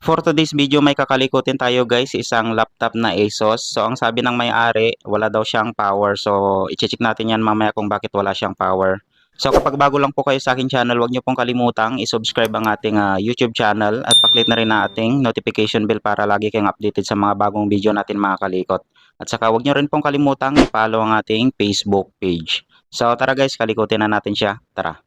For today's video, may kakalikutin tayo guys, isang laptop na Asus. So ang sabi ng may-ari, wala daw siyang power. So i-check natin yan mamaya kung bakit wala siyang power. So kapag bago lang po kayo sa aking channel, huwag niyo pong kalimutang i-subscribe ang ating YouTube channel at paklik na rin na ating notification bell para lagi kayong updated sa mga bagong video natin mga kalikot. At saka huwag niyo rin pong kalimutang i-follow ang ating Facebook page. So tara guys, kalikutin na natin siya. Tara!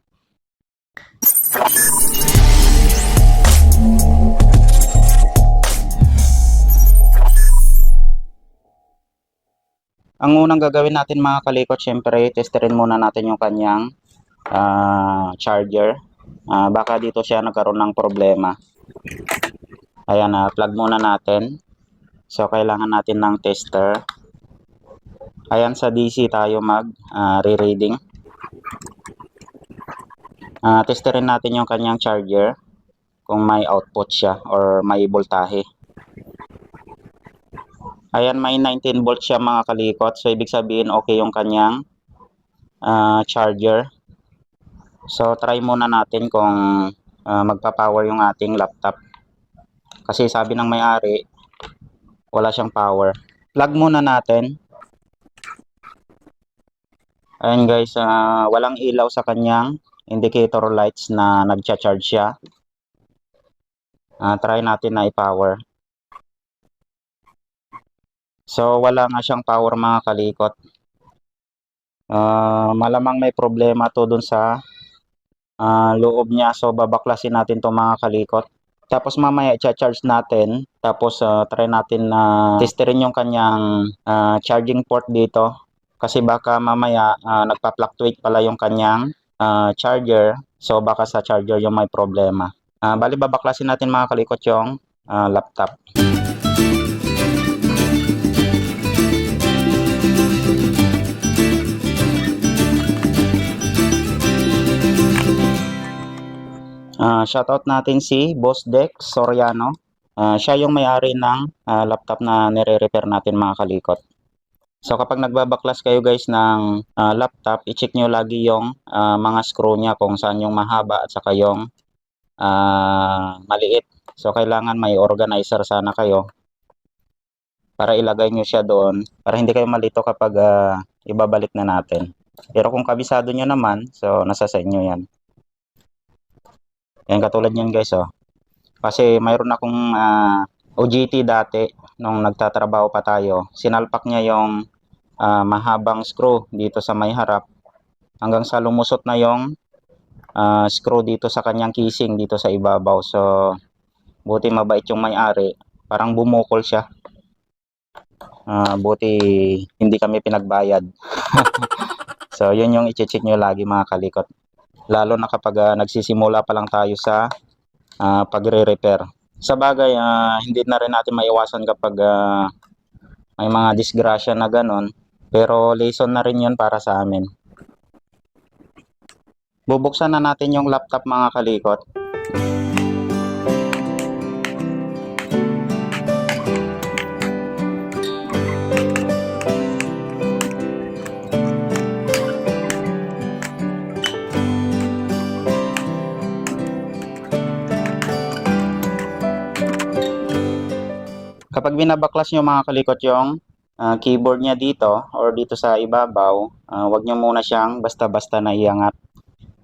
Ang unang gagawin natin mga kalikot, syempre, testerin muna natin yung kanyang charger. Baka dito siya nagkaroon ng problema. Ayan, plug muna natin. So, kailangan natin ng tester. Ayan, sa DC tayo re-reading. Testerin natin yung kanyang charger kung may output siya or may voltahe. Ayan, may 19 volts siya mga kalikot. So, ibig sabihin okay yung kanyang charger. So, try muna natin kung magpa-power yung ating laptop. Kasi sabi ng may-ari, wala siyang power. Plug muna natin. Ayan guys, walang ilaw sa kanyang indicator lights na nagcha-charge siya. Try natin na i-power. So, wala nga siyang power mga kalikot. Malamang may problema to dun sa loob niya. So, babaklasin natin to mga kalikot. Tapos mamaya i-charge natin. Tapos try natin na testerin yung kanyang charging port dito. Kasi baka mamaya nagpa-fluctuate pala yung kanyang charger. So, baka sa charger yung may problema. Bali, babaklasin natin mga kalikot yung laptop. Shoutout natin si Boss Dex Soriano. Siya yung may-ari ng laptop na nire-repair natin mga kalikot. So kapag nagbabaklas kayo guys ng laptop, i-check nyo lagi yung mga screw niya kung saan yung mahaba at saka yung maliit. So kailangan may organizer sana kayo para ilagay nyo siya doon para hindi kayo malito kapag ibabalik na natin. Pero kung kabisado nyo naman, so nasa sa inyo yan. Yan, katulad yan guys, oh. Kasi mayroon akong OJT dati nung nagtatrabaho pa tayo. Sinalpak niya yung mahabang screw dito sa may harap hanggang sa lumusot na yung screw dito sa kanyang casing dito sa ibabaw. So buti mabait yung may-ari, parang bumukol siya. Buti hindi kami pinagbayad. So yun yung i-check nyo lagi mga kalikot, lalo na kapag nagsisimula pa lang tayo sa pagre-repair. Sa bagay, hindi na rin natin maiwasan kapag may mga disgrasya na ganon. Pero lesson na rin yun para sa amin. Bubuksan na natin yung laptop mga kalikot. Kapag binabaklas nyo mga kalikot yung keyboard niya dito or dito sa ibabaw, wag nyo muna siyang basta-basta na iangat.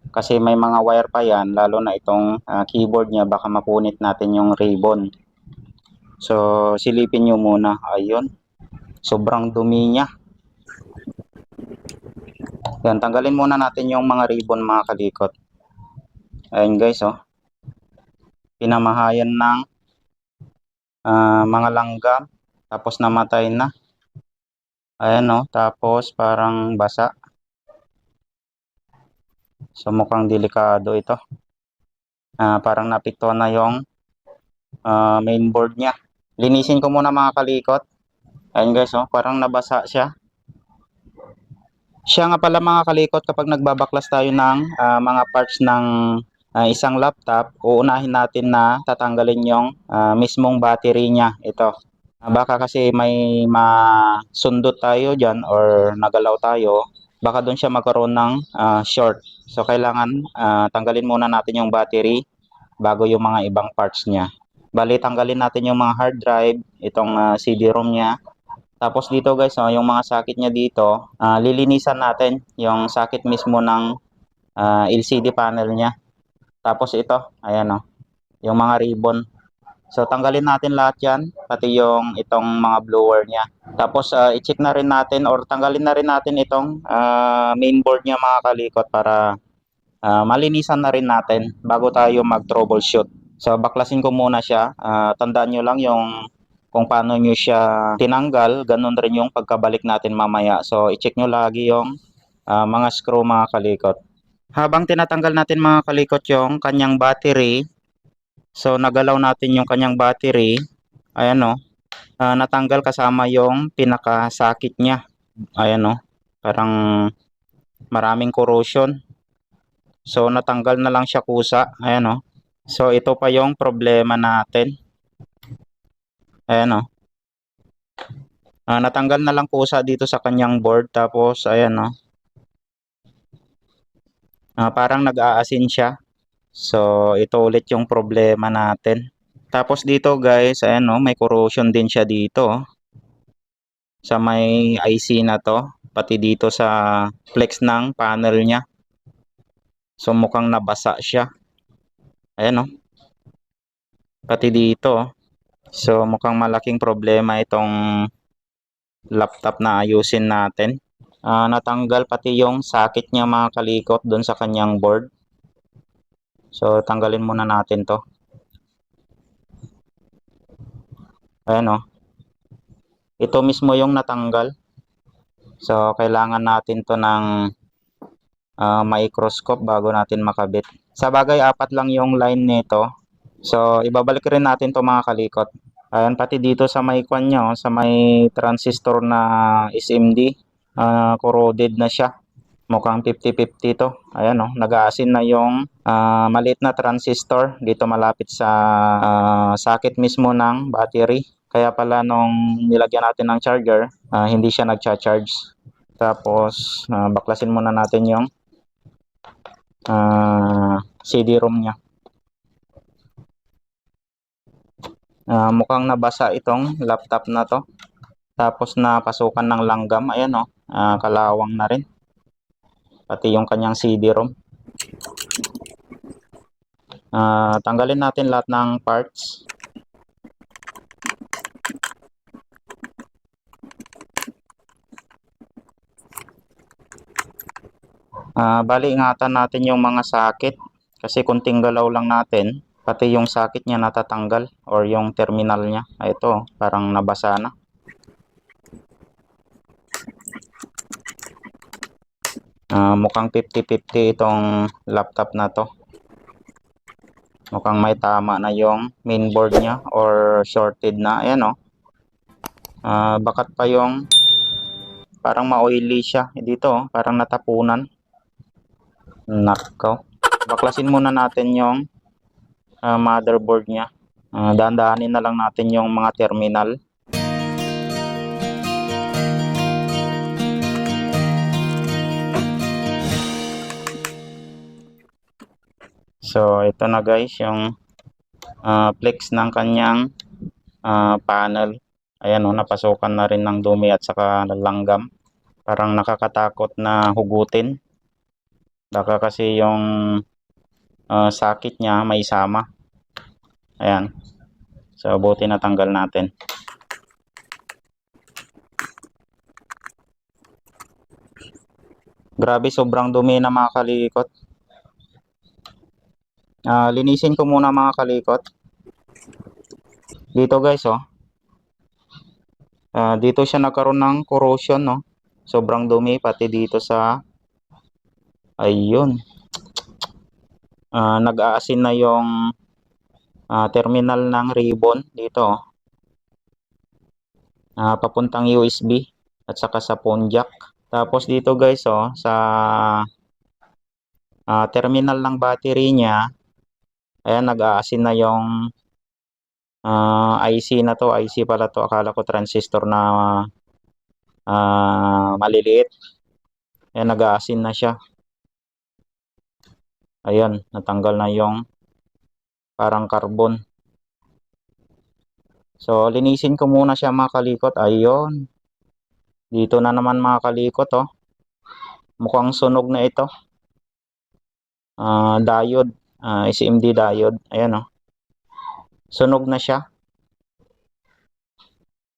Kasi may mga wire pa yan, lalo na itong keyboard niya, baka mapunit natin yung ribbon. So silipin nyo muna. Ayun, sobrang dumi niya. Yan, tanggalin muna natin yung mga ribbon mga kalikot. Ayun guys, oh. Pinamahayan ng mga langgam, tapos namatay na. Ayan, no, tapos parang basa. So mukhang delikado ito. Parang napito na yung mainboard niya. Linisin ko muna mga kalikot. Ayan guys, oh, parang nabasa siya. Siya nga pala mga kalikot, kapag nagbabaklas tayo ng mga parts ng isang laptop, uunahin natin na tatanggalin yung mismong battery niya. Ito. Baka kasi may masundot tayo dyan or nagalaw tayo, baka doon siya magkaroon ng short. So kailangan tanggalin muna natin yung battery bago yung mga ibang parts niya. Bali, tanggalin natin yung mga hard drive, itong CD-ROM niya. Tapos dito guys, yung mga socket niya dito, lilinisan natin yung socket mismo ng LCD panel niya. Tapos ito, ayan yung mga ribbon. So tanggalin natin lahat yan, pati yung itong mga blower niya. Tapos i-check na rin natin or tanggalin na rin natin itong mainboard niya mga kalikot para malinisan na rin natin bago tayo mag-troubleshoot. So baklasin ko muna siya. Tandaan nyo lang yung kung paano nyo siya tinanggal, ganun rin yung pagkabalik natin mamaya. So i-check nyo lagi yung mga screw mga kalikot. Habang tinatanggal natin mga kalikot yung kanyang battery, so nagalaw natin yung kanyang battery, ayan natanggal kasama yung pinaka-socket niya. Ayan parang maraming corrosion. So natanggal na lang siya kusa, ayan So ito pa yung problema natin. Ayan natanggal na lang kusa dito sa kanyang board, tapos ayan parang nag-aasin siya. So ito ulit yung problema natin. Tapos dito guys, ayan may corrosion din siya dito sa may IC na to, pati dito sa flex ng panel niya. So mukhang nabasa siya. Ayan pati dito. So mukhang malaking problema itong laptop na ayusin natin. Natanggal pati yung socket niya mga kalikot doon sa kanyang board. So tanggalin muna natin to. Ayan ito mismo yung natanggal. So kailangan natin to ng microscope bago natin makabit. Sa bagay, apat lang yung line nito. So ibabalik rin natin to mga kalikot. Ayan, pati dito sa may kwan niya, sa may transistor na SMD, corroded na siya. Mukhang 50-50 to. Ayan nag-aasin na yung maliit na transistor dito malapit sa socket mismo ng battery. Kaya pala nung nilagyan natin ng charger, hindi siya nagcha-charge. Tapos baklasin muna natin yung CD-ROM niya. Mukhang nabasa itong laptop na to. Tapos napasukan ng langgam. Ayan kalawang na rin. Pati yung kanyang CD-ROM. Tanggalin natin lahat ng parts. Bali ingatan natin yung mga socket kasi kunting galaw lang natin, pati yung socket niya natatanggal or yung terminal niya. Ito parang nabasa na. Mukhang 50-50 itong laptop na to. Mukhang may tama na yung mainboard niya or shorted na. Ayan bakat pa yung parang ma-oily siya dito parang natapunan. Nakaw. Baklasin muna natin yung motherboard niya. Dahan-dahanin na lang natin yung mga terminal. So ito na guys yung flex ng kanyang panel. Ayan napasukan na rin ng dumi at saka langgam. Parang nakakatakot na hugutin. Baka kasi yung socket niya may sama. Ayan. So buti natanggal natin. Grabe, sobrang dumi na mga kalikot. Linisin ko muna mga kalikot. Dito guys dito siya nagkaroon ng corrosion Sobrang dumi pati dito sa ayun. Nag-aasin na yung terminal ng ribbon dito papuntang USB at saka sa phone jack. Tapos dito guys sa terminal ng battery niya, ayan nag-aasin na yung IC na to. IC pala to, akala ko transistor na maliliit. Ayan nag-aasin na siya. Ayan natanggal na yung parang carbon. So, linisin ko muna siya mga kalikot. Ayun. Dito na naman mga kalikot, oh. Mukhang sunog na ito. Diode. SMD diode. Ayan, oh. Sunog na siya.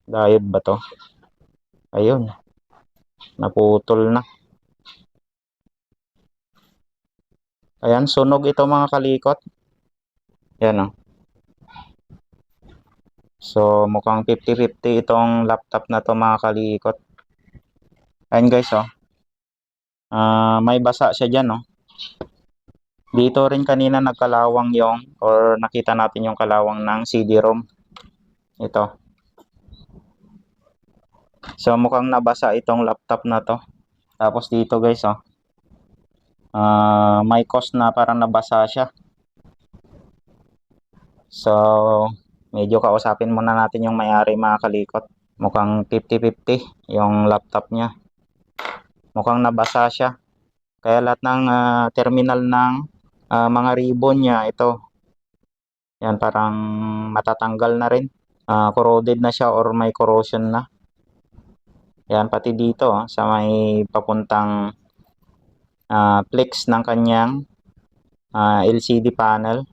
Diode ba to? Ayun. Naputol na. Ayan, sunog ito mga kalikot. Ayan, oh. So, mukhang 50-50 itong laptop na to mga kalikot. Ayan guys, oh. May basa siya dyan, oh. Dito rin kanina nagkalawang yung or nakita natin yung kalawang ng CD-ROM. Ito. So, mukhang nabasa itong laptop na to. Tapos dito guys, oh. May cause na parang nabasa siya. So, medyo kausapin muna natin yung may-ari mga kalikot. Mukhang 50-50 yung laptop niya. Mukhang nabasa siya. Kaya lahat ng terminal ng mga ribbon niya, ito. Yan, parang matatanggal na rin. Corroded na siya or may corrosion na. Yan, pati dito sa may papuntang flex ng kanyang LCD panel.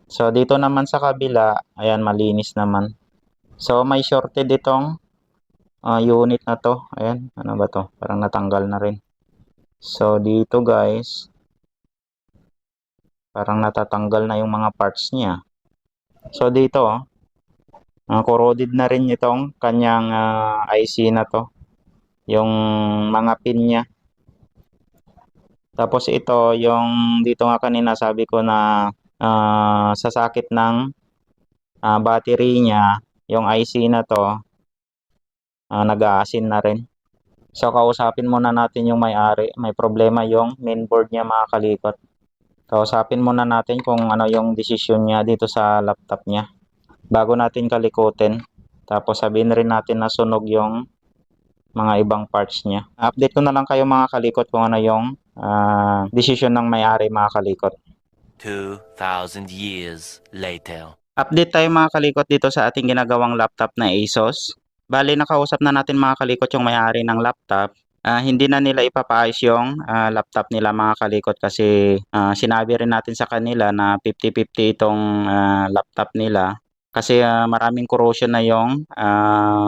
So, dito naman sa kabila, ayan, malinis naman. So, may shorted itong unit na to. Ayan, ano ba to? Parang natanggal na rin. So, dito guys, parang natatanggal na yung mga parts niya. So, dito, corroded na rin itong kanyang IC na to. Yung mga pin niya. Tapos ito, yung dito nga kanina sabi ko na sa sakit ng battery niya, yung IC na to, nag-aasin na rin. So, kausapin muna natin yung may-ari. May problema yung mainboard niya mga kalikot. Kausapin muna natin kung ano yung desisyon niya dito sa laptop niya. Bago natin kalikutin. Tapos sabihin rin natin na sunog yung mga ibang parts niya. Update ko na lang kayo mga kalikot kung ano yung desisyon ng may-ari mga kalikot. 2,000 years later. Update tayo mga kalikot dito sa ating ginagawang laptop na ASUS. Bali, nakausap na natin mga kalikot yung may-ari ng laptop. Hindi na nila ipapaayos yung laptop nila mga kalikot kasi sinabi rin natin sa kanila na 50-50 itong laptop nila. Kasi maraming corrosion na yung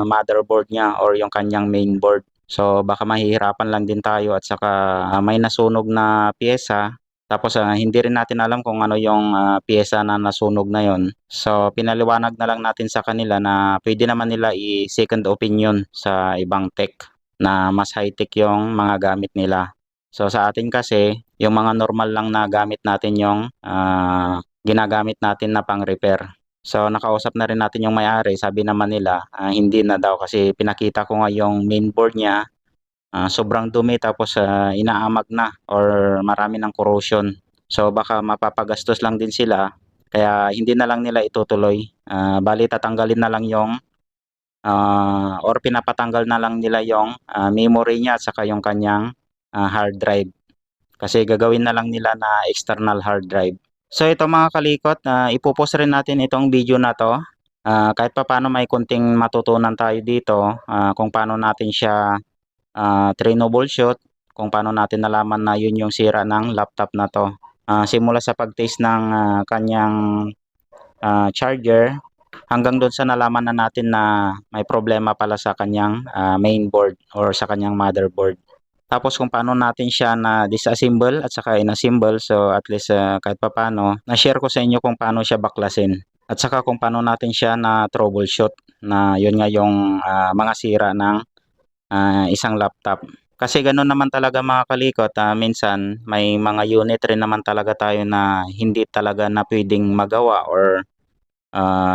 motherboard niya or yung kanyang mainboard. So baka mahihirapan lang din tayo at saka may nasunog na pyesa. Tapos hindi rin natin alam kung ano yung pyesa na nasunog na yon. So pinaliwanag na lang natin sa kanila na pwede naman nila i-second opinion sa ibang tech na mas high-tech yung mga gamit nila. So sa atin kasi, yung mga normal lang na gamit natin yung ginagamit natin na pang-repair. So nakausap na rin natin yung may-ari, sabi naman nila hindi na daw kasi pinakita ko nga yung mainboard niya. Sobrang dumi tapos inaamag na or marami ng corrosion. So baka mapapagastos lang din sila kaya hindi na lang nila itutuloy. Bali tatanggalin na lang yung or pinapatanggal na lang nila yung memory niya at saka yung kanyang hard drive. Kasi gagawin na lang nila na external hard drive. So ito mga kalikot, ipopost rin natin itong video na to. Kahit pa paano may kunting matutunan tayo dito kung paano natin siya troubleshoot, kung paano natin nalaman na yun yung sira ng laptop na to. Simula sa pag-test ng kanyang charger hanggang doon sa nalaman na natin na may problema pala sa kanyang mainboard or sa kanyang motherboard. Tapos kung paano natin siya na disassemble at saka inassemble, so at least kahit pa paano, na-share ko sa inyo kung paano siya baklasin. At saka kung paano natin siya na troubleshoot na yun nga yung mga sira ng isang laptop. Kasi ganoon naman talaga mga kalikot, minsan may mga unit rin naman talaga tayo na hindi talaga na pwedeng magawa or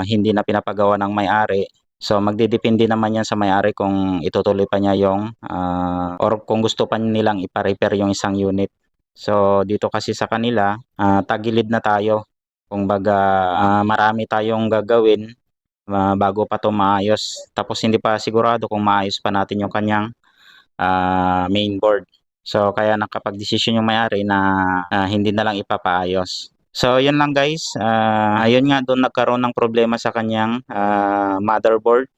hindi na pinapagawa ng may-ari. So magdidepende naman yan sa may-ari kung itutuloy pa niya yung or kung gusto pa nilang ipa-repair yung isang unit. So dito kasi sa kanila, tagilid na tayo. Kung baga marami tayong gagawin bago pa to maayos. Tapos hindi pa sigurado kung maayos pa natin yung kanyang mainboard. So kaya nakapag-desisyon yung may-ari na hindi na lang ipapaayos. So, yun lang guys. Ayun nga, doon nagkaroon ng problema sa kanyang motherboard.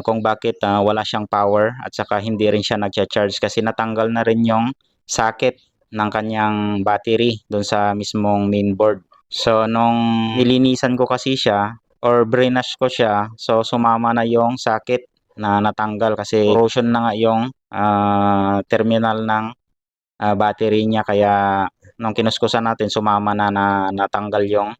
Kung bakit wala siyang power at saka hindi rin siya nagcha-charge kasi natanggal na rin yung socket ng kanyang battery doon sa mismong mainboard. So, nung nilinisan ko kasi siya or brinash ko siya, so sumama na yung socket na natanggal kasi corrosion na nga yung terminal ng battery niya kaya nung kinuskusan natin sumama na natanggal yung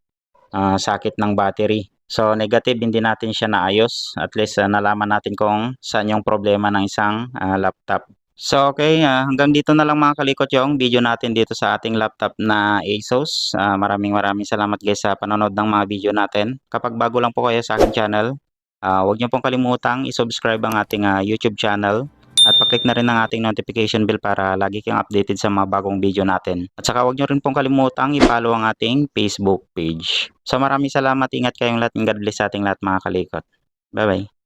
socket ng battery. So negative hindi natin siya naayos. At least nalaman natin kung saan yung problema ng isang laptop. So okay, hanggang dito na lang mga kalikot yung video natin dito sa ating laptop na Asus. Maraming salamat guys sa panonood ng mga video natin. Kapag bago lang po kayo sa aking channel, huwag niyo pong kalimutang i-subscribe ang ating YouTube channel. At paklik na rin ang ating notification bell para lagi kang updated sa mga bagong video natin. At saka huwag nyo rin pong kalimutang i-follow ang ating Facebook page. So maraming salamat, ingat kayong lahat, and God bless sa ating lahat mga kalikot. Bye bye.